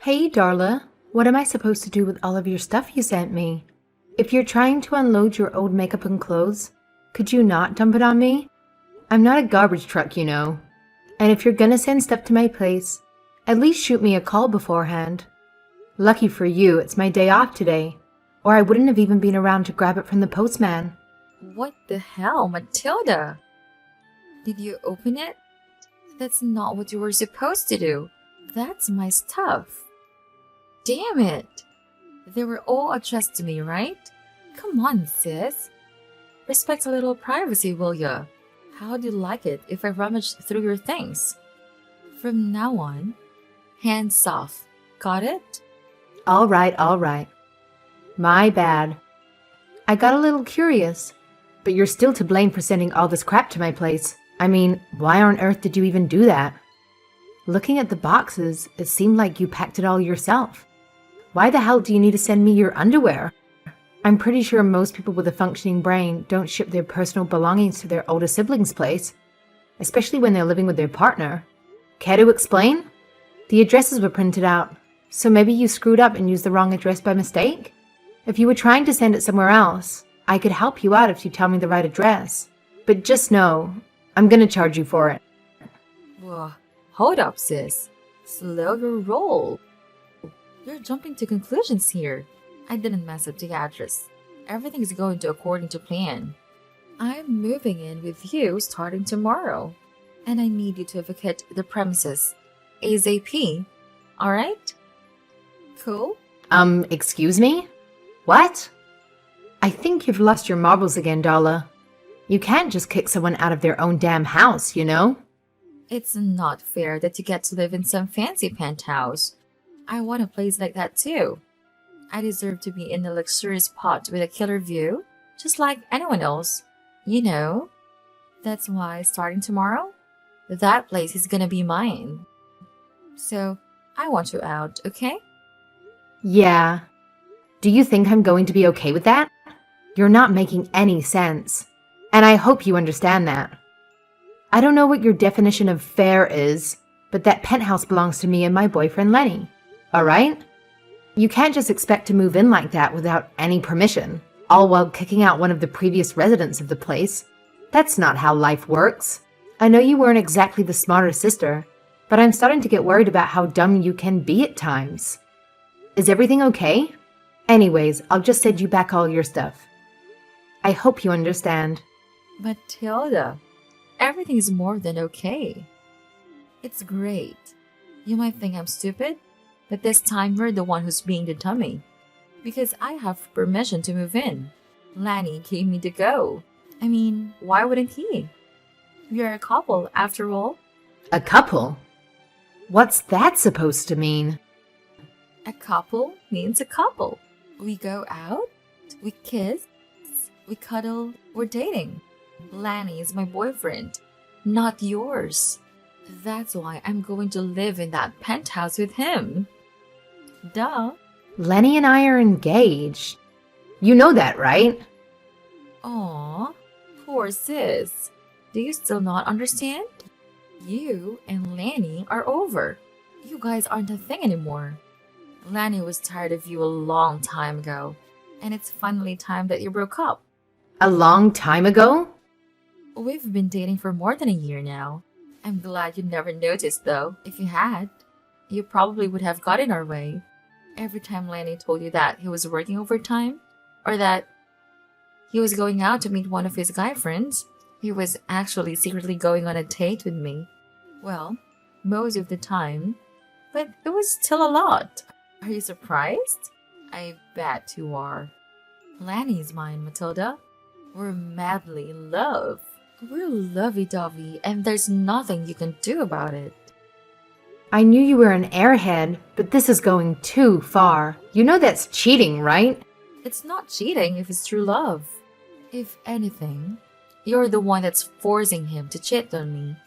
Hey, Darla, what am I supposed to do with all of your stuff you sent me? If you're trying to unload your old makeup and clothes, could you not dump it on me? I'm not a garbage truck, you know. And if you're gonna send stuff to my place, at least shoot me a call beforehand. Lucky for you, it's my day off today, or I wouldn't have even been around to grab it from the postman. What the hell, Matilda? Did you open it? That's not what you were supposed to do. That's my stuff. Damn it! They were all addressed to me, right? Come on, sis. Respect a little privacy, will ya? How'd you like it if I rummaged through your things? From now on, hands off. Got it? All right. My bad. I got a little curious, but you're still to blame for sending all this crap to my place. I mean, why on earth did you even do that? Looking at the boxes, it seemed like you packed it all yourself. Why the hell do you need to send me your underwear? I'm pretty sure most people with a functioning brain don't ship their personal belongings to their older siblings' place, especially when they're living with their partner. Care to explain? The addresses were printed out, so maybe you screwed up and used the wrong address by mistake? If you were trying to send it somewhere else, I could help you out if you tell me the right address. But just know, I'm gonna charge you for it. Whoa, hold up, sis. Slow your roll. You're jumping to conclusions here. I didn't mess up the address. Everything's going to according to plan. I'm moving in with you starting tomorrow. And I need you to vacate the premises. ASAP. Alright? Cool? Excuse me? What? I think you've lost your marbles again, Darla. You can't just kick someone out of their own damn house, you know? It's not fair that you get to live in some fancy penthouse. I want a place like that too. I deserve to be in a luxurious spot with a killer view, just like anyone else. You know? That's why starting tomorrow, that place is gonna be mine. So, I want you out, okay? Yeah. Do you think I'm going to be okay with that? You're not making any sense. And I hope you understand that. I don't know what your definition of fair is, but that penthouse belongs to me and my boyfriend Lenny. Alright? You can't just expect to move in like that without any permission, all while kicking out one of the previous residents of the place. That's not how life works. I know you weren't exactly the smarter sister, but I'm starting to get worried about how dumb you can be at times. Is everything okay? Anyways, I'll just send you back all your stuff. I hope you understand. Matilda, everything is more than okay. It's great. You might think I'm stupid, but this time you're the one who's being the dummy. Because I have permission to move in. Lanny gave me the go. I mean, why wouldn't he? We're a couple, after all. A couple? What's that supposed to mean? A couple means a couple. We go out, we kiss, we cuddle, we're dating. Lanny is my boyfriend, not yours. That's why I'm going to live in that penthouse with him. Duh. Lenny and I are engaged. You know that, right? Aw, poor sis. Do you still not understand? You and Lanny are over. You guys aren't a thing anymore. Lanny was tired of you a long time ago, and it's finally time that you broke up. A long time ago? We've been dating for more than a year now. I'm glad you never noticed though. If you had, you probably would have got in our way. Every time Lenny told you that he was working overtime, or that he was going out to meet one of his guy friends, he was actually secretly going on a date with me. Well, most of the time, but it was still a lot. Are you surprised? I bet you are. Lanny's mine, Matilda. We're madly in love. We're lovey-dovey, and there's nothing you can do about it. I knew you were an airhead, but this is going too far. You know that's cheating, right? It's not cheating if it's true love. If anything, you're the one that's forcing him to cheat on me.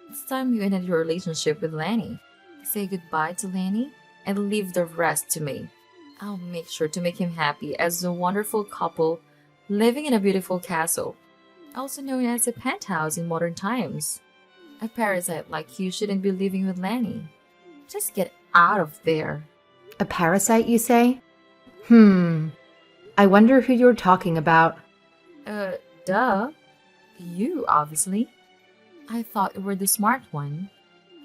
It's time you ended your relationship with Lenny. Say goodbye to Lenny and leave the rest to me. I'll make sure to make him happy as a wonderful couple living in a beautiful castle, also known as a penthouse in modern times. A parasite like you shouldn't be living with Lenny. Just get out of there. A parasite, you say? I wonder who you're talking about. Duh. You, obviously. I thought you were the smart one.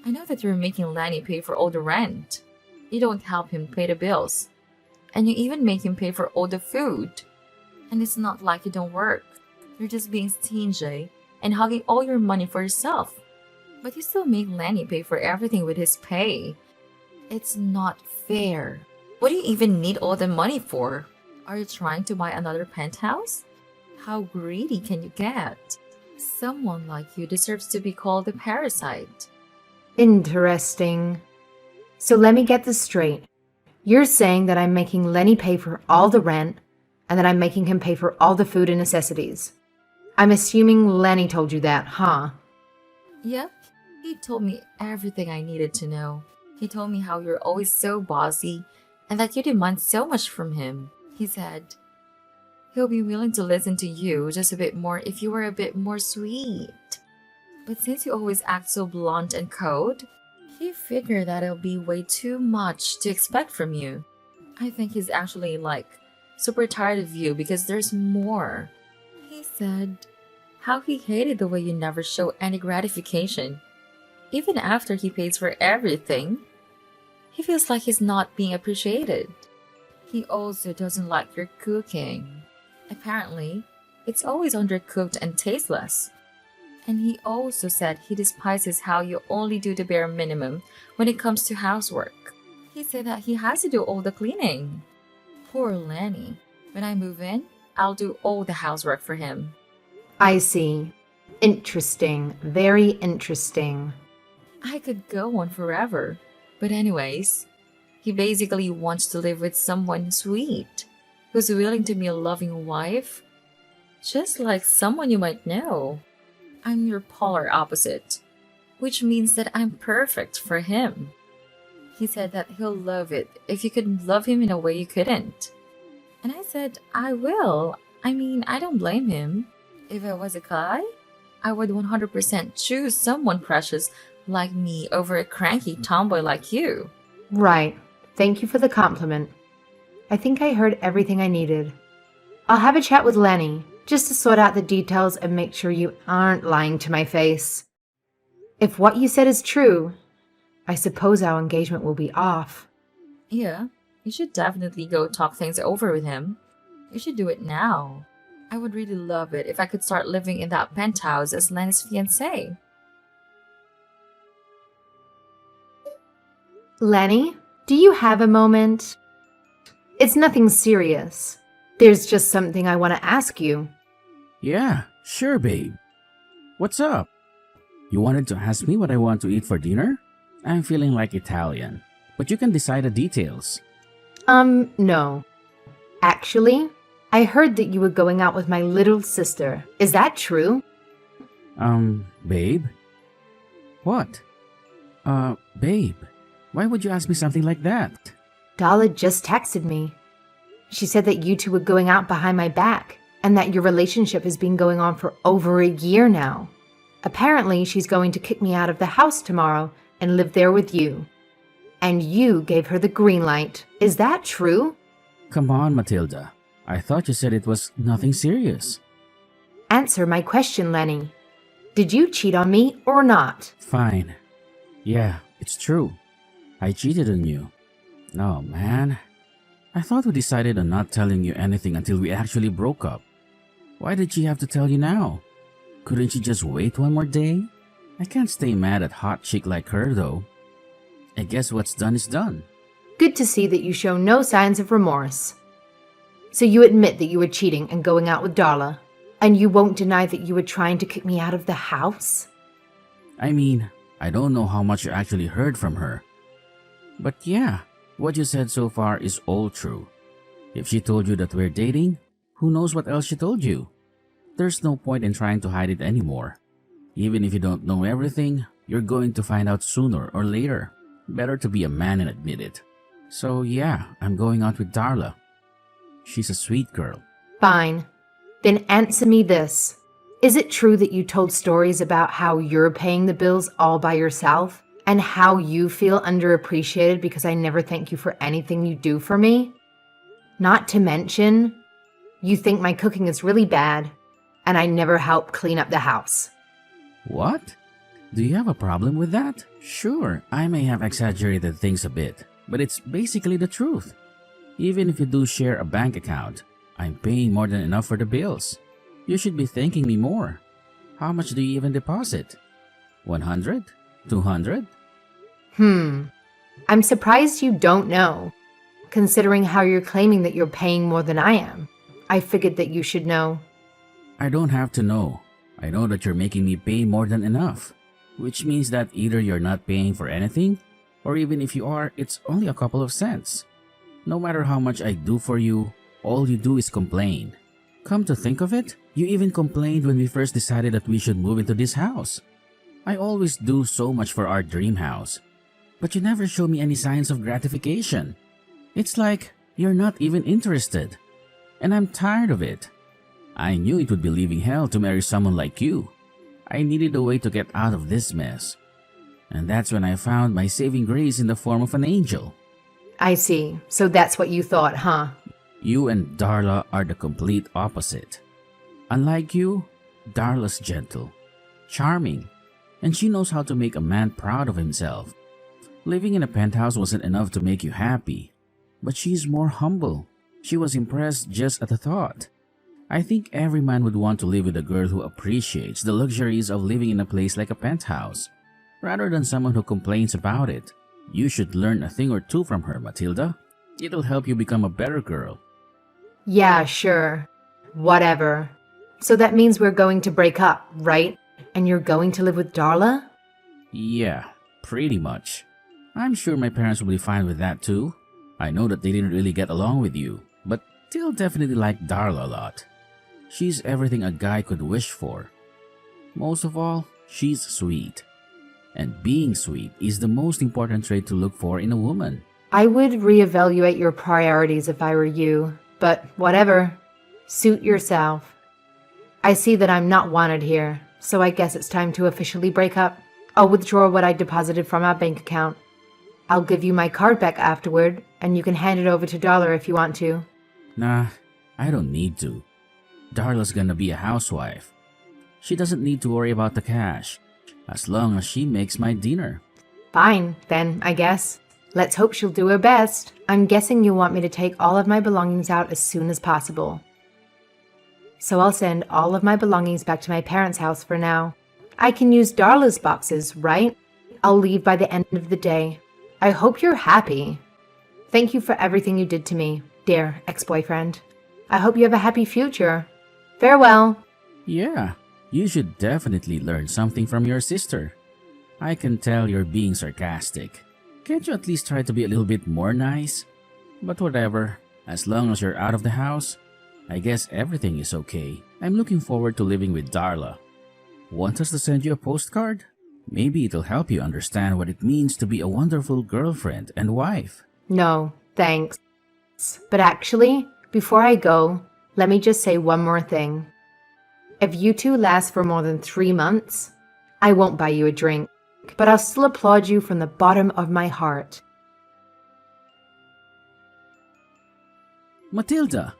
I know that you're making Lenny pay for all the rent. You don't help him pay the bills. And you even make him pay for all the food. And it's not like you don't work. You're just being stingy and hogging all your money for yourself. But you still make Lenny pay for everything with his pay. It's not fair. What do you even need all the money for? Are you trying to buy another penthouse? How greedy can you get? Someone like you deserves to be called a parasite. Interesting. So let me get this straight. You're saying that I'm making Lenny pay for all the rent and that I'm making him pay for all the food and necessities. I'm assuming Lenny told you that, huh? Yep, he told me everything I needed to know. He told me how you're always so bossy and that you demand so much from him. He said he'll be willing to listen to you just a bit more if you were a bit more sweet. But since you always act so blunt and cold, he figured that it'll be way too much to expect from you. I think he's actually super tired of you because there's more. He said how he hated the way you never show any gratification. Even after he pays for everything, he feels like he's not being appreciated. He also doesn't like your cooking. Apparently, it's always undercooked and tasteless. And he also said he despises how you only do the bare minimum when it comes to housework. He said that he has to do all the cleaning. Poor Lenny. When I move in, I'll do all the housework for him. I see. Interesting. Very interesting. I could go on forever. But anyways, he basically wants to live with someone sweet, who's willing to be a loving wife, just like someone you might know. I'm your polar opposite, which means that I'm perfect for him. He said that he'll love it if you could love him in a way you couldn't. And I said, I will. I mean, I don't blame him. If I was a guy, I would 100% choose someone precious like me over a cranky tomboy like you. Right. Thank you for the compliment. I think I heard everything I needed. I'll have a chat with Lenny, just to sort out the details and make sure you aren't lying to my face. If what you said is true, I suppose our engagement will be off. Yeah, you should definitely go talk things over with him. You should do it now. I would really love it if I could start living in that penthouse as Lennys' fiance. Lenny, do you have a moment? It's nothing serious. There's just something I want to ask you. Yeah, sure, babe. What's up? You wanted to ask me what I want to eat for dinner? I'm feeling like Italian, but you can decide the details. No. Actually, I heard that you were going out with my little sister. Is that true? Babe? What? Babe, why would you ask me something like that? Darla just texted me. She said that you two were going out behind my back and that your relationship has been going on for over a year now. Apparently, she's going to kick me out of the house tomorrow and live there with you. And you gave her the green light. Is that true? Come on, Matilda. I thought you said it was nothing serious. Answer my question, Lenny. Did you cheat on me or not? Fine. Yeah, it's true. I cheated on you. No, man. I thought we decided on not telling you anything until we actually broke up. Why did she have to tell you now? Couldn't she just wait one more day? I can't stay mad at hot chick like her, though. I guess what's done is done. Good to see that you show no signs of remorse. So you admit that you were cheating and going out with Darla, and you won't deny that you were trying to kick me out of the house? I mean, I don't know how much you actually heard from her. But yeah, what you said so far is all true. If she told you that we're dating, who knows what else she told you? There's no point in trying to hide it anymore. Even if you don't know everything, you're going to find out sooner or later. Better to be a man and admit it. So yeah, I'm going out with Darla. She's a sweet girl. Fine. Then answer me this. Is it true that you told stories about how you're paying the bills all by yourself And how you feel underappreciated because I never thank you for anything you do for me? Not to mention, you think my cooking is really bad, and I never help clean up the house. What? Do you have a problem with that? Sure, I may have exaggerated things a bit, but it's basically the truth. Even if you do share a bank account, I'm paying more than enough for the bills. You should be thanking me more. How much do you even deposit? 100? 200? I'm surprised you don't know, considering how you're claiming that you're paying more than I am. I figured that you should know. I don't have to know. I know that you're making me pay more than enough, which means that either you're not paying for anything, or even if you are, it's only a couple of cents. No matter how much I do for you, all you do is complain. Come to think of it, you even complained when we first decided that we should move into this house. I always do so much for our dream house, but you never show me any signs of gratification. It's like you're not even interested, and I'm tired of it. I knew it would be living hell to marry someone like you. I needed a way to get out of this mess, and that's when I found my saving grace in the form of an angel. I see. So that's what you thought, huh? You and Darla are the complete opposite. Unlike you, Darla's gentle, charming, and she knows how to make a man proud of himself. Living in a penthouse wasn't enough to make you happy, but she's more humble. She was impressed just at the thought. I think every man would want to live with a girl who appreciates the luxuries of living in a place like a penthouse, rather than someone who complains about it. You should learn a thing or two from her, Matilda. It'll help you become a better girl. Yeah, sure. Whatever. So that means we're going to break up, right? And you're going to live with Darla? Yeah, pretty much. I'm sure my parents will be fine with that too. I know that they didn't really get along with you, but they'll definitely like Darla a lot. She's everything a guy could wish for. Most of all, she's sweet. And being sweet is the most important trait to look for in a woman. I would reevaluate your priorities if I were you, but whatever. Suit yourself. I see that I'm not wanted here, so I guess it's time to officially break up. I'll withdraw what I deposited from our bank account. I'll give you my card back afterward, and you can hand it over to Darla if you want to. Nah, I don't need to. Darla's gonna be a housewife. She doesn't need to worry about the cash, as long as she makes my dinner. Fine, then, I guess. Let's hope she'll do her best. I'm guessing you want me to take all of my belongings out as soon as possible. So I'll send all of my belongings back to my parents' house for now. I can use Darla's boxes, right? I'll leave by the end of the day. I hope you're happy. Thank you for everything you did to me, dear ex-boyfriend. I hope you have a happy future. Farewell. Yeah, you should definitely learn something from your sister. I can tell you're being sarcastic. Can't you at least try to be a little bit more nice? But whatever, as long as you're out of the house, I guess everything is okay. I'm looking forward to living with Darla. Want us to send you a postcard? Maybe it'll help you understand what it means to be a wonderful girlfriend and wife. No, thanks. But actually, before I go, let me just say one more thing. If you two last for more than 3 months, I won't buy you a drink, but I'll still applaud you from the bottom of my heart. Matilda,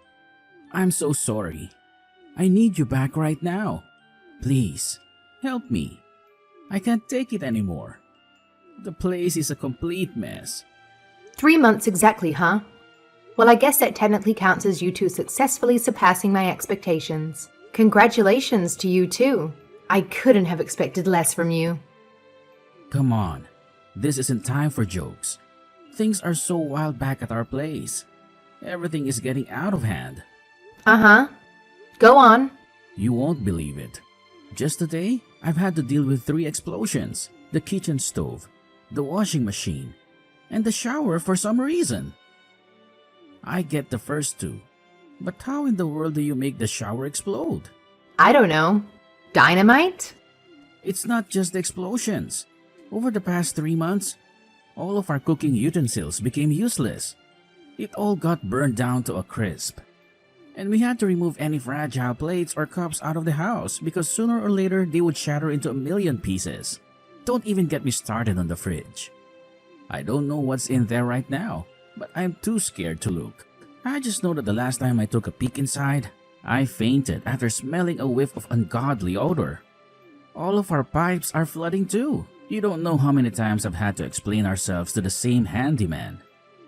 I'm so sorry. I need you back right now. Please, help me. I can't take it anymore. The place is a complete mess. 3 months exactly, huh? Well, I guess that technically counts as you two successfully surpassing my expectations. Congratulations to you too. I couldn't have expected less from you. Come on, this isn't time for jokes. Things are so wild back at our place. Everything is getting out of hand. Uh-huh. Go on. You won't believe it. Just today, I've had to deal with 3 explosions. The kitchen stove, the washing machine, and the shower for some reason. I get the first 2, but how in the world do you make the shower explode? I don't know. Dynamite? It's not just the explosions. Over the past 3 months, all of our cooking utensils became useless. It all got burned down to a crisp. And we had to remove any fragile plates or cups out of the house because sooner or later they would shatter into a million pieces. Don't even get me started on the fridge. I don't know what's in there right now, but I'm too scared to look. I just know that the last time I took a peek inside, I fainted after smelling a whiff of ungodly odor. All of our pipes are flooding too. You don't know how many times I've had to explain ourselves to the same handyman.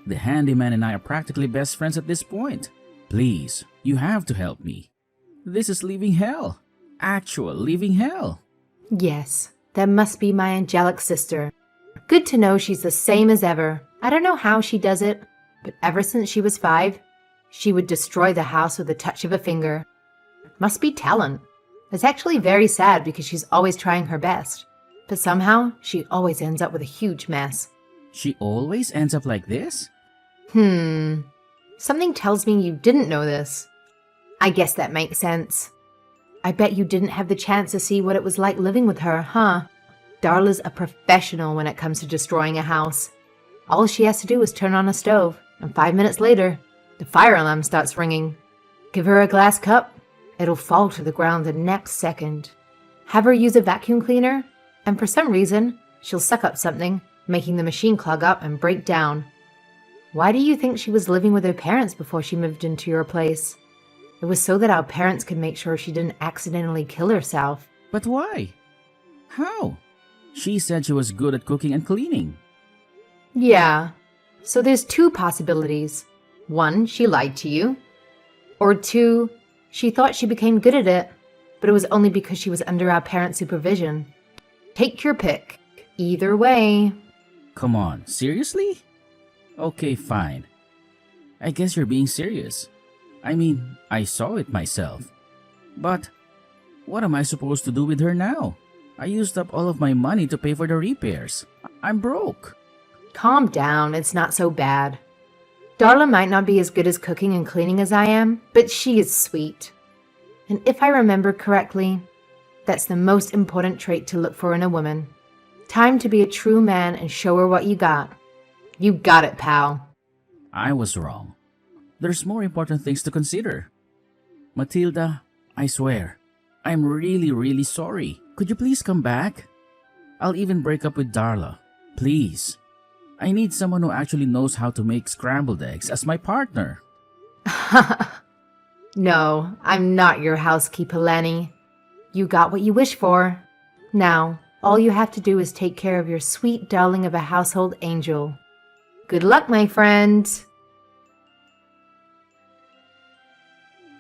The handyman and I are practically best friends at this point. Please, you have to help me. This is living hell. Actual living hell. Yes, that must be my angelic sister. Good to know she's the same as ever. I don't know how she does it, but ever since she was 5, she would destroy the house with a touch of a finger. Must be talent. It's actually very sad because she's always trying her best. But somehow, she always ends up with a huge mess. She always ends up like this? Something tells me you didn't know this. I guess that makes sense. I bet you didn't have the chance to see what it was like living with her, huh? Darla's a professional when it comes to destroying a house. All she has to do is turn on a stove, and 5 minutes later, the fire alarm starts ringing. Give her a glass cup, it'll fall to the ground the next second. Have her use a vacuum cleaner, and for some reason, she'll suck up something, making the machine clog up and break down. Why do you think she was living with her parents before she moved into your place? It was so that our parents could make sure she didn't accidentally kill herself. But why? How? She said she was good at cooking and cleaning. Yeah, so there's 2 possibilities. 1, she lied to you. Or 2, she thought she became good at it, but it was only because she was under our parents' supervision. Take your pick. Either way. Come on, seriously? Okay, fine. I guess you're being serious. I mean, I saw it myself. But what am I supposed to do with her now? I used up all of my money to pay for the repairs. I'm broke. Calm down, it's not so bad. Darla might not be as good as cooking and cleaning as I am, but she is sweet. And if I remember correctly, that's the most important trait to look for in a woman. Time to be a true man and show her what you got. You got it, pal. I was wrong. There's more important things to consider. Matilda, I swear, I'm really sorry. Could you please come back? I'll even break up with Darla. Please. I need someone who actually knows how to make scrambled eggs as my partner. No, I'm not your housekeeper, Lenny. You got what you wished for. Now, all you have to do is take care of your sweet darling of a household angel. Good luck, my friend.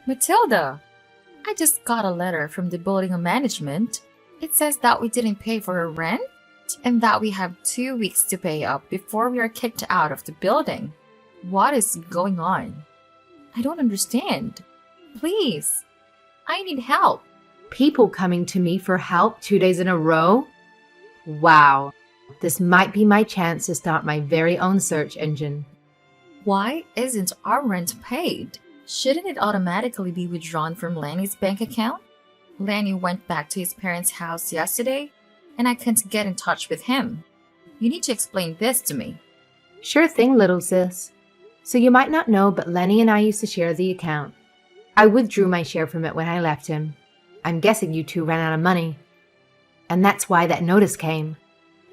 Matilda, I just got a letter from the building management. It says that we didn't pay for our rent and that we have 2 weeks to pay up before we are kicked out of the building. What is going on? I don't understand. Please, I need help. People coming to me for help 2 days in a row? Wow, this might be my chance to start my very own search engine. Why isn't our rent paid? Shouldn't it automatically be withdrawn from Lenny's bank account? Lenny went back to his parents' house yesterday, and I couldn't get in touch with him. You need to explain this to me. Sure thing, little sis. So you might not know, but Lenny and I used to share the account. I withdrew my share from it when I left him. I'm guessing you two ran out of money. And that's why that notice came.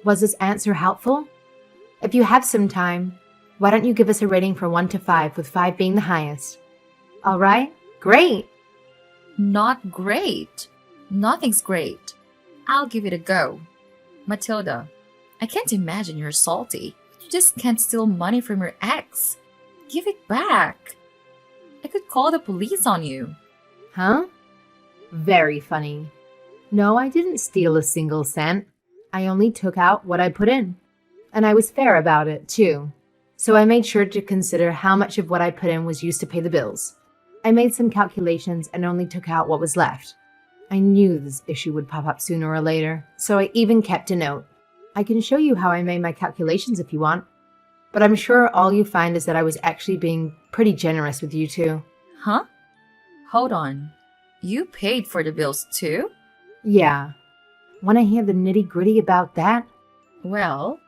Was this answer helpful? If you have some time, why don't you give us a rating from 1 to 5, with 5 being the highest? All right? Great! Not great. Nothing's great. I'll give it a go. Matilda, I can't imagine you're salty. You just can't steal money from your ex. Give it back. I could call the police on you. Huh? Very funny. No, I didn't steal a single cent. I only took out what I put in. And I was fair about it, too. So I made sure to consider how much of what I put in was used to pay the bills. I made some calculations and only took out what was left. I knew this issue would pop up sooner or later, so I even kept a note. I can show you how I made my calculations if you want. But I'm sure all you find is that I was actually being pretty generous with you two. Huh? Hold on. You paid for the bills too? Yeah. Want to hear the nitty-gritty about that? Well,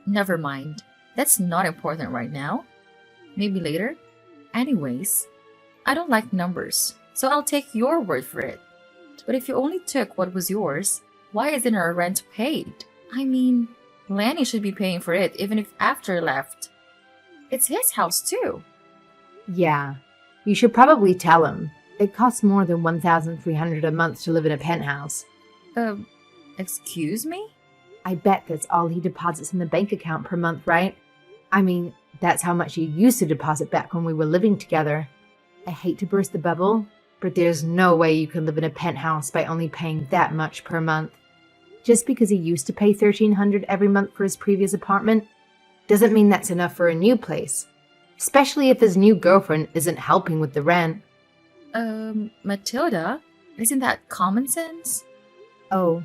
never mind. That's not important right now. Maybe later. Anyways, I don't like numbers, so I'll take your word for it. But if you only took what was yours, why isn't our rent paid? I mean, Lenny should be paying for it even if after left. It's his house too. Yeah, you should probably tell him. It costs more than $1,300 a month to live in a penthouse. Um, excuse me? I bet that's all he deposits in the bank account per month, right? I mean, that's how much he used to deposit back when we were living together. I hate to burst the bubble, but there's no way you can live in a penthouse by only paying that much per month. Just because he used to pay $1,300 every month for his previous apartment doesn't mean that's enough for a new place, especially if his new girlfriend isn't helping with the rent. Matilda? Isn't that common sense? Oh,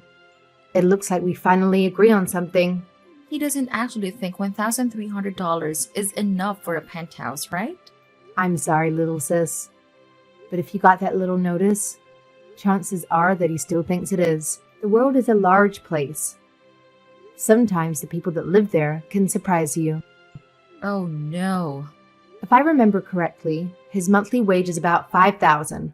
it looks like we finally agree on something. He doesn't actually think $1,300 is enough for a penthouse, right? I'm sorry, little sis, but if you got that little notice, chances are that he still thinks it is. The world is a large place. Sometimes the people that live there can surprise you. Oh no. If I remember correctly, his monthly wage is about $5,000.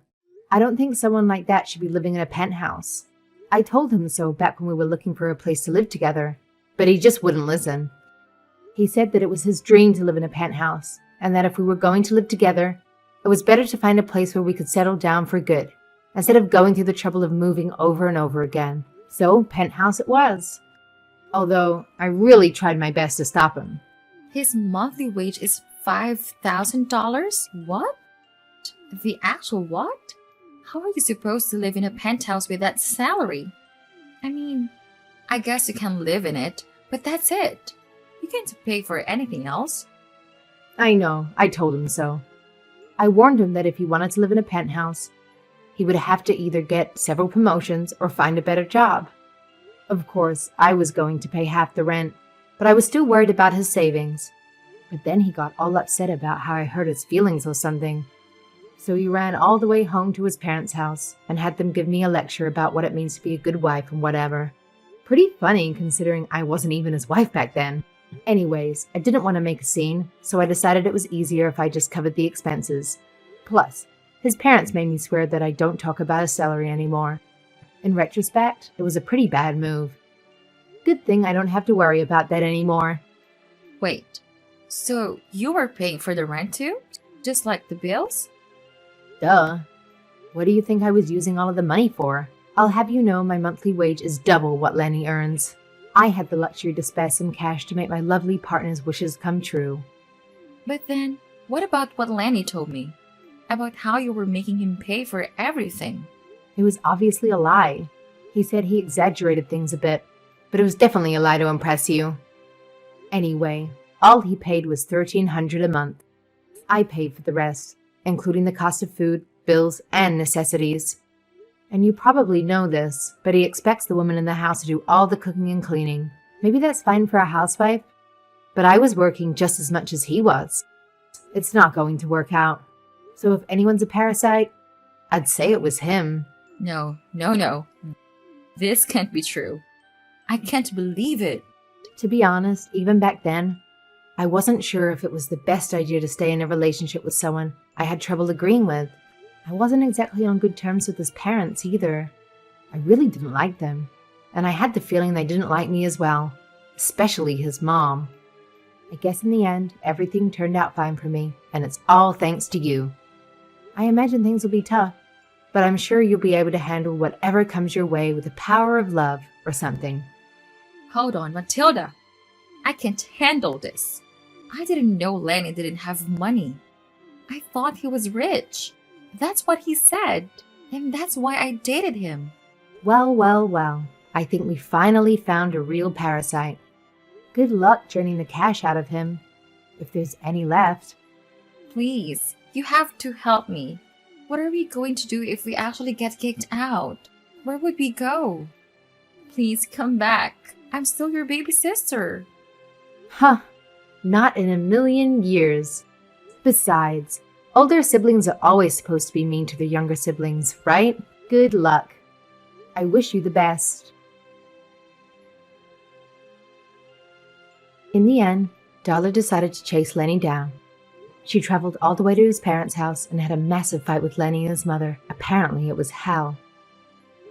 I don't think someone like that should be living in a penthouse. I told him so back when we were looking for a place to live together, but he just wouldn't listen. He said that it was his dream to live in a penthouse, and that if we were going to live together, it was better to find a place where we could settle down for good, instead of going through the trouble of moving over and over again. So, penthouse it was. Although, I really tried my best to stop him. His monthly wage is $5,000? What? The actual what? How are you supposed to live in a penthouse with that salary? I mean, I guess you can live in it, but that's it. You can't pay for anything else. I know, I told him so. I warned him that if he wanted to live in a penthouse, he would have to either get several promotions or find a better job. Of course, I was going to pay half the rent, but I was still worried about his savings. But then he got all upset about how I hurt his feelings or something. So he ran all the way home to his parents' house and had them give me a lecture about what it means to be a good wife and whatever. Pretty funny considering I wasn't even his wife back then. Anyways, I didn't want to make a scene, so I decided it was easier if I just covered the expenses. Plus, his parents made me swear that I don't talk about his salary anymore. In retrospect, it was a pretty bad move. Good thing I don't have to worry about that anymore. Wait, so you were paying for the rent too? Just like the bills? Duh. What do you think I was using all of the money for? I'll have you know my monthly wage is double what Lenny earns. I had the luxury to spare some cash to make my lovely partner's wishes come true. But then, what about what Lenny told me? About how you were making him pay for everything? It was obviously a lie. He said he exaggerated things a bit, but it was definitely a lie to impress you. Anyway, all he paid was $1,300 a month. I paid for the rest, including the cost of food, bills, and necessities. And you probably know this, but he expects the woman in the house to do all the cooking and cleaning. Maybe that's fine for a housewife, but I was working just as much as he was. It's not going to work out. So if anyone's a parasite, I'd say it was him. No. This can't be true. I can't believe it. To be honest, even back then, I wasn't sure if it was the best idea to stay in a relationship with someone I had trouble agreeing with. I wasn't exactly on good terms with his parents either. I really didn't like them, and I had the feeling they didn't like me as well, especially his mom. I guess in the end, everything turned out fine for me, and it's all thanks to you. I imagine things will be tough, but I'm sure you'll be able to handle whatever comes your way with the power of love or something. Hold on, Matilda. I can't handle this. I didn't know Lenny didn't have money. I thought he was rich. That's what he said, and that's why I dated him. Well. I think we finally found a real parasite. Good luck turning the cash out of him, if there's any left. Please, you have to help me. What are we going to do if we actually get kicked out? Where would we go? Please come back. I'm still your baby sister. Huh, not in a million years. Besides, older siblings are always supposed to be mean to their younger siblings, right? Good luck. I wish you the best. In the end, Darla decided to chase Lenny down. She traveled all the way to his parents' house and had a massive fight with Lenny and his mother. Apparently it was hell.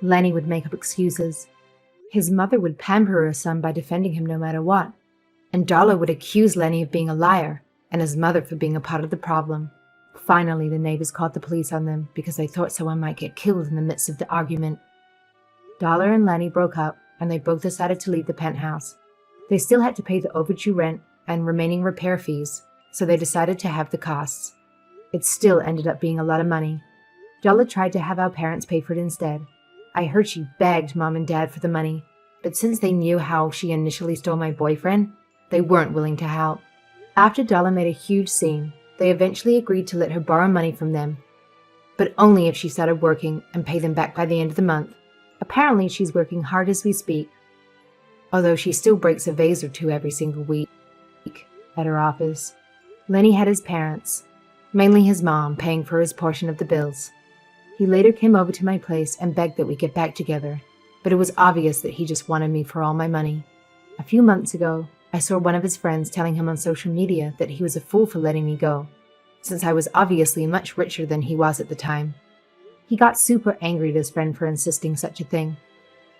Lenny would make up excuses. His mother would pamper her son by defending him no matter what, and Darla would accuse Lenny of being a liar and his mother for being a part of the problem. Finally, the neighbors called the police on them because they thought someone might get killed in the midst of the argument. Darla and Lenny broke up, and they both decided to leave the penthouse. They still had to pay the overdue rent and remaining repair fees, so they decided to have the costs. It still ended up being a lot of money. Darla tried to have our parents pay for it instead. I heard she begged Mom and Dad for the money, but since they knew how she initially stole my boyfriend, they weren't willing to help. After Darla made a huge scene, they eventually agreed to let her borrow money from them, but only if she started working and pay them back by the end of the month. Apparently, she's working hard as we speak, although she still breaks a vase or two every single week at her office. Lenny had his parents, mainly his mom, paying for his portion of the bills. He later came over to my place and begged that we get back together, but it was obvious that he just wanted me for all my money. A few months ago, I saw one of his friends telling him on social media that he was a fool for letting me go, since I was obviously much richer than he was at the time. He got super angry at his friend for insisting such a thing,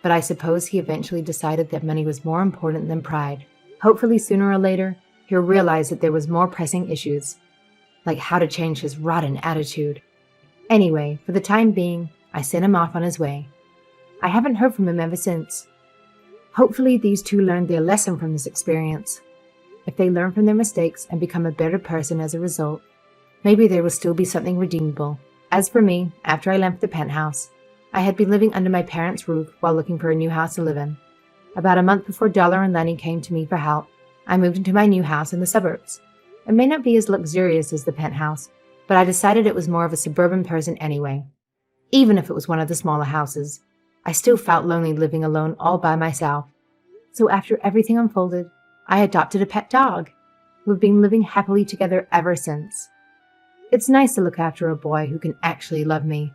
but I suppose he eventually decided that money was more important than pride. Hopefully sooner or later, he'll realize that there was more pressing issues, like how to change his rotten attitude. Anyway, for the time being, I sent him off on his way. I haven't heard from him ever since. Hopefully these two learned their lesson from this experience. If they learn from their mistakes and become a better person as a result, maybe there will still be something redeemable. As for me, after I left the penthouse, I had been living under my parents' roof while looking for a new house to live in. About a month before Darla and Lenny came to me for help, I moved into my new house in the suburbs. It may not be as luxurious as the penthouse, but I decided it was more of a suburban person anyway. Even if it was one of the smaller houses, I still felt lonely living alone all by myself. So after everything unfolded, I adopted a pet dog. We've been living happily together ever since. It's nice to look after a boy who can actually love me,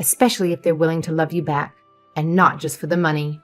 especially if they're willing to love you back, and not just for the money.